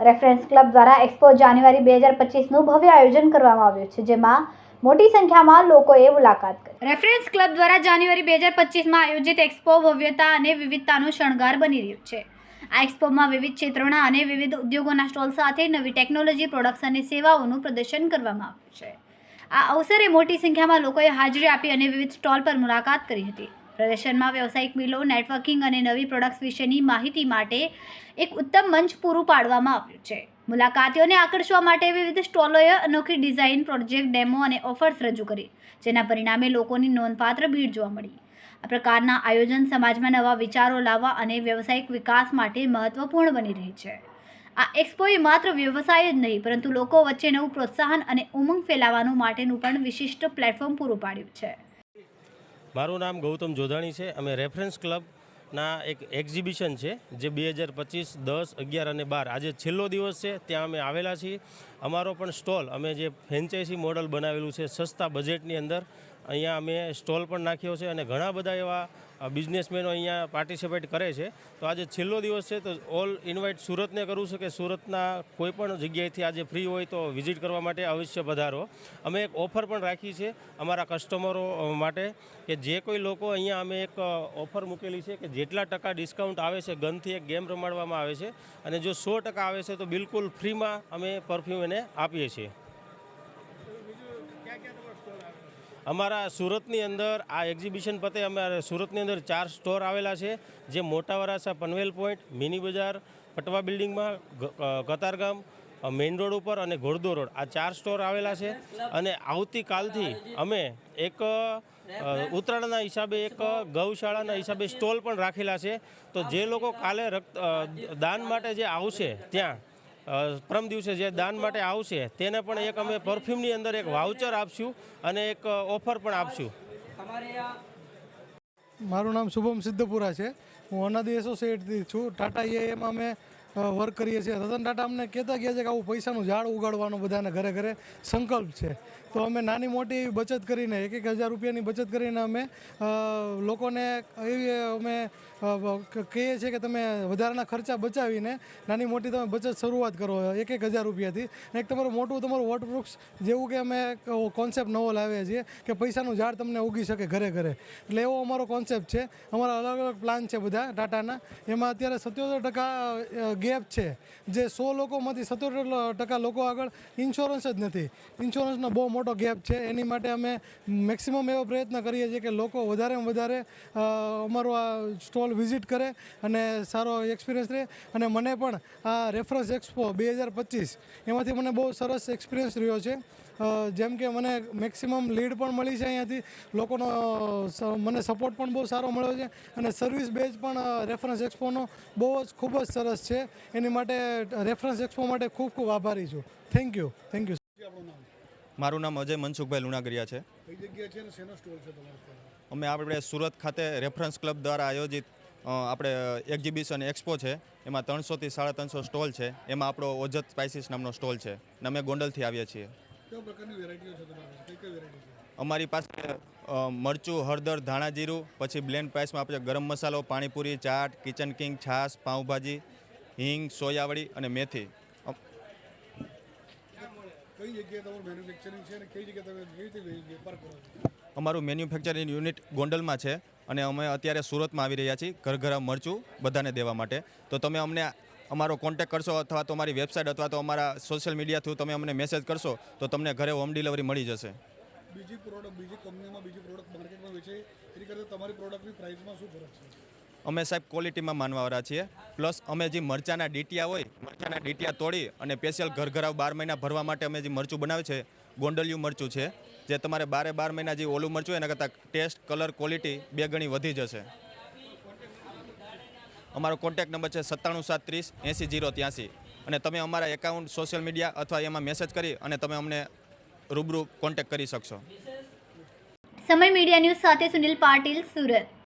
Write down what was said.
Reference club દ્વારા expo જાન્યુઆરી 2025નું ભવ્ય આયોજન કરવામાં આવ્યું છે, જેમાં મોટી સંખ્યામાં લોકોએ મુલાકાત કરી। રેફરન્સ ક્લબ દ્વારા જાન્યુઆરી 2025માં આયોજિત એક્સપો ભવ્યતા અને વિવિધતાનો શણગાર બની રહ્યું છે। આ એક્સપોમાં વિવિધ ક્ષેત્રોના અને વિવિધ ઉદ્યોગોના સ્ટોલ સાથે નવી ટેકનોલોજી, પ્રોડક્ટ્સ અને સેવાઓનું પ્રદર્શન કરવામાં આવ્યું છે। આ અવસરે મોટી સંખ્યામાં લોકોએ હાજરી આપી અને વિવિધ સ્ટોલ પર મુલાકાત કરી હતી। પ્રદર્શનમાં વ્યવસાયિક મિલો, નેટવર્કિંગ અને નવી પ્રોડક્ટ્સ વિશેની માહિતી માટે એક ઉત્તમ મંચ પૂરું પાડવામાં આવ્યું છે। મુલાકાતીઓને આકર્ષવા માટે વિવિધ સ્ટોલોએ અનોખી ડિઝાઇન, પ્રોજેક્ટ, ડેમો અને ઓફર્સ રજૂ કરી, જેના પરિણામે લોકોની નોંધપાત્ર ભીડ જોવા મળી। આ પ્રકારના આયોજન સમાજમાં નવા વિચારો લાવવા અને વ્યવસાયિક વિકાસ માટે મહત્વપૂર્ણ બની રહી છે। આ એક્સપોએ માત્ર વ્યવસાય જ નહીં, પરંતુ લોકો વચ્ચે નવું પ્રોત્સાહન અને ઉમંગ ફેલાવવાનું માટેનું પણ વિશિષ્ટ પ્લેટફોર્મ પૂરું પાડ્યું છે। મારું નામ ગૌતમ જોધાણી છે। અમે રેફરન્સ ક્લબના એક એક્ઝિબિશન છે જે 2025, 10, 11 અને 12 આજે છેલ્લો દિવસ છે, ત્યાં અમે આવેલા છીએ। અમારો પણ સ્ટોલ અમે જે ફ્રેન્ચાઇઝી મોડલ બનાવેલું છે સસ્તા બજેટની અંદર, અહીંયા અમે સ્ટોલ પણ નાખ્યો છે અને ઘણા બધા એવા બિઝનેસમેનો અહીંયા પાર્ટિસિપેટ કરે છે। તો આજે છેલ્લો દિવસ છે, તો ઓલ ઇન્વાઇટ સુરતને કરું છું કે સુરતના કોઈ પણ જગ્યાએથી આજે ફ્રી હોય તો વિઝિટ કરવા માટે અવશ્ય પધારો। અમે એક ઓફર પણ રાખી છે અમારા કસ્ટમરો માટે કે જે કોઈ લોકો અહીંયા અમે એક ઓફર મૂકેલી છે કે જેટલા ટકા ડિસ્કાઉન્ટ આવે છે, ગનથી એક ગેમ રમાડવામાં આવે છે અને જો 100% આવે છે તો બિલકુલ ફ્રીમાં અમે પરફ્યુમ એને આપીએ છીએ। અમારા સુરતની અંદર આ એક્ઝિબિશન પતે અમારે સુરતની અંદર 4 સ્ટોર આવેલા છે, જે મોટા વરાછા પનવેલ પોઈન્ટ, મિની બજાર, પટવા બિલ્ડિંગમાં, કતારગામ મેઇન રોડ ઉપર અને ઘોડદો રોડ, આ 4 સ્ટોર આવેલા છે। અને આવતીકાલથી અમે એક ઉત્તરાયણના હિસાબે એક ગૌશાળાના હિસાબે સ્ટોલ પણ રાખેલા છે। તો જે લોકો કાલે દાન માટે જે આવશે, ત્યાં પરમ દિવસે જે દાન માટે આવશે તેને પણ એક અમે પરફ્યુમની અંદર એક વાઉચર આપશું અને એક ઓફર પણ આપશું। મારું નામ શુભમ સિદ્ધપુરા છે। હું અનાદિ એસોસિએટથી છું। ટાટા એમાં અમે વર્ક કરીએ છીએ। રતન ટાટા અમને કહેતા ગયા છે કે આવું પૈસાનું ઝાડ ઉગાડવાનો બધાને ઘરે ઘરે સંકલ્પ છે। તો અમે નાની મોટી બચત કરીને 1,000 રૂપિયાની બચત કરીને અમે લોકોને એવી અમે કહીએ છીએ કે તમે વધારાના ખર્ચા બચાવીને નાની મોટી તમે બચત શરૂઆત કરો 1,000 રૂપિયાથી। એક તમારું વટવૃક્ષ જેવું કે અમે કોન્સેપ્ટ નવો લાવીએ છીએ કે પૈસાનું ઝાડ તમને ઉગી શકે ઘરે ઘરે, એટલે એવો અમારો કોન્સેપ્ટ છે। અમારા અલગ અલગ પ્લાન છે બધા ટાટાના। એમાં અત્યારે 77% ગેપ છે, જે 100 લોકોમાંથી 77% લોકો આગળ ઇન્સ્યોરન્સ જ નથી। ઇન્સ્યોરન્સનો બહુ મોટો ગેપ છે। એની માટે અમે મેક્સિમમ એવો પ્રયત્ન કરીએ છીએ કે લોકો વધારેમાં વધારે અમારો આ સ્ટોલ વિઝિટ કરે અને સારો એક્સપિરિયન્સ રહે। અને મને પણ આ રેફરન્સ એક્સપો 2025 એમાંથી મને બહુ સરસ એક્સપિરિયન્સ રહ્યો છે। જેમ કે મને મેક્સિમમ લીડ પણ મળી છે અહીંયાથી, લોકોનો મને સપોર્ટ પણ બહુ સારો મળ્યો છે અને સર્વિસ બેઝ પણ રેફરન્સ એક્સપોનો બહુ જ ખૂબ જ સરસ છે। એની માટે રેફરન્સ એક્સપો માટે ખૂબ ખૂબ આભારી છું। Thank you. મારું નામ અજય મનસુખભાઈ લુણાગરિયા છે। કઈ જગ્યાએ છે અને શેનો સ્ટોલ છે તમારો? આપણે સુરત ખાતે રેફરન્સ ક્લબ દ્વારા આયોજિત આપણે એક્ઝિબિશન એક્સપો છે, એમાં 300 થી 350 સ્ટોલ છે। એમાં આપણો ઓજત સ્પાઇસીસ નામનો સ્ટોલ છે અને અમે ગોંડલથી આવ્યા છીએ। કેવા પ્રકારની વેરાયટીઓ છે તમારી પાસે? કઈ વેરાયટી છે અમારી પાસે? મરચું, હળદર, ધાણા જીરું, પછી બ્લેન્ડ પ્રાઇસમાં આપણે ગરમ મસાલો, પાણીપુરી, ચાટ, કિચન કિંગ, છાશ, પાઉંભાજી, હિંગ, સોયાવડી અને મેથી। કઈ જગ્યાએ તમારું મેન્યુફેક્ચરિંગ છે અને કઈ જગ્યાએ તમે કેવી રીતે વેપાર કરો છો? અમારું મેન્યુફેક્ચરિંગ યુનિટ ગોંડલમાં છે અને અમે અત્યારે સુરતમાં આવી રહ્યા છીએ ઘર મરચું બધાને દેવા માટે। તો તમે અમને અમારો કોન્ટેક્ટ કરશો અથવા તો અમારી વેબસાઇટ અથવા તો અમારા સોશિયલ મીડિયા થ્રુ તમે અમને મેસેજ કરશો તો તમને ઘરે હોમ ડિલિવરી મળી જશે। બીજી કંપનીમાં બીજી પ્રોડક્ટ માર્કેટમાં વેચે એની કરતાં તમારી પ્રોડક્ટની પ્રાઇસમાં શું ફરક છે? અમે સાહેબ ક્વોલિટીમાં માનવાવાળા છીએ, પ્લસ અમે જે મરચાના ડીટીયા હોય, મરચાના ડીટીયા તોડી અને સ્પેશિયલ ઘર 12 મહિના ભરવા માટે અમે જે મરચું બનાવે છે ગોંડલિયું મરચું છે, જે તમારે 12 મહિના જે ઓલું મરચું એના કરતાં ટેસ્ટ, કલર, ક્વોલિટી 2 ગણી વધી જશે। અમારો કોન્ટેક્ટ નંબર છે 97 30 80 083 અને તમે અમારા એકાઉન્ટ સોશિયલ મીડિયા અથવા એમાં મેસેજ કરી અને તમે અમને રૂબરૂ કોન્ટેક્ટ કરી શકશો। સમય મીડિયા ન્યૂઝ સાથે સુનિલ પાટીલ, સુરત।